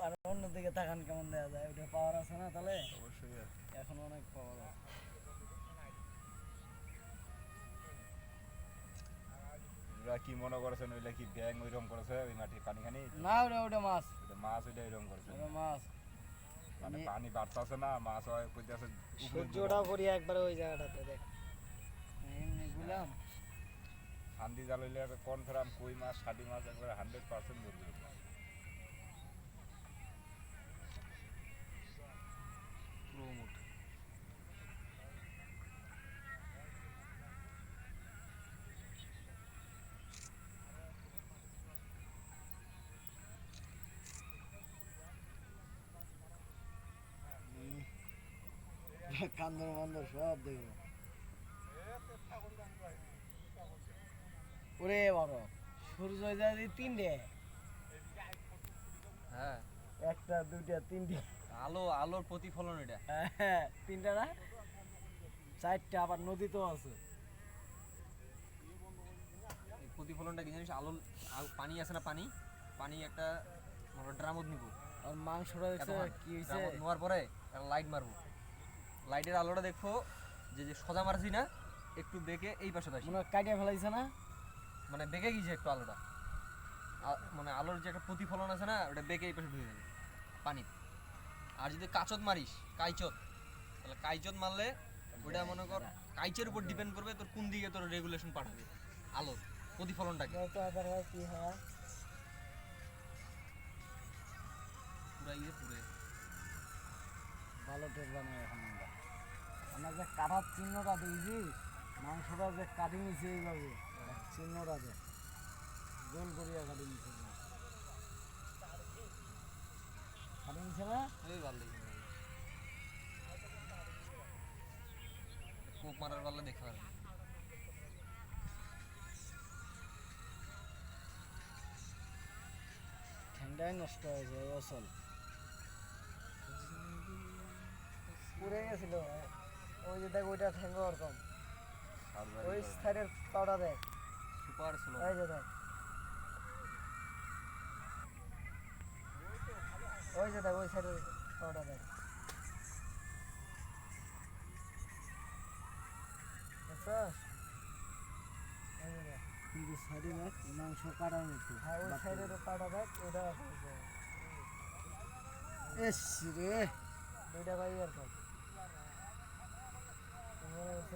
আর অন্যদিকে তাকান কেমন দেওয়া যায়, ওটা পাওয়ার আছে না তাহলে অবশ্যই আছে। এখন অনেক পাওয়ার আছে। ওরা কি মনে করেছেন ওইটা কি ব্যাং ওইরকম করেছে ওই মাটি পানি খানি? না ওটা মাছ, ওটা মাছ ওইটা এরকম করেছে ওটা মাছ মানে পানি বাড়তেছে না মাছ হয় কইতেছে সূর্যটা পড়ি একবার ওই জায়গাটাতে দেখ এমনি গুলাম হান্দি জাল হইলে কনফার্ম কই মাছ ষাটি মাছ একবারে 100% ধরবে। প্রমোট কান্দর মান্দর সব দেখবো। ওরে বড় সূর্য যদি তিনটে, হ্যাঁ একটা দুইটা তিনটে, আলোর প্রতিফলন এটা। হ্যাঁ তিনটা না চারটা, আবার নদী তো আছে। এই প্রতিফলনটা কি জানিস? পানি আছে না, পানি একটা ড্রামত নিব, আর মাংসটা দেখছে কি হয়েছে নেওয়ার পরে একটা লাইট মারবো, লাইটের আলোটা দেখবো যে যে সোজা মারছি না, একটু বেঁকে এই পাশে আসি, মনে কাটিয়ে ফেলাইছে না, মানে বেঁকে গিয়েছে একটু আলোটা, মানে আলোর যে একটা প্রতিফলন আছে না ওটা বেঁকে এই পাশে ঢুকে যাবে পানি। আর যদি কাচত মারিস, কাইচত, তাহলে কাইচত মারলে ওটা মনে কর কাইচের উপর ডিপেন্ড করবে তোর কোন দিকে তোর রেগুলেশন পাঠাবে আলোর প্রতিফলনটাকে। কি হয় পুরা পুরে ভালো টের বানাই এখন আমরা যে কাটার চিহ্নটা দিয়েছি, মাংসটা যে কাটি নিছে এইভাবে চিহ্নটা দেখ, গোল করিয়া কাটি নিছে, কাটি নিছে না ওই ভালো লাগে কোপ মারার পারলে দেখা পারবে। ঠান্ডায় নষ্ট হয়ে যায় আসল, পুড়ে গেছিল ওই যে দেখ ওইটা ঠেঙ্গ ওরকম, ওই সাইডের পাউডার দেখ সুপার স্লো। এই যে দেখ, ওই যে দেখ ওই সাইডের পাউডার দেখ, বুঝছস? কিন্তু সাইডে দেখ মাংস কাটার মতো, হ্যাঁ ওই সাইডের পাউডার দেখ ওটা এস রে দুইটা ভাই এরকম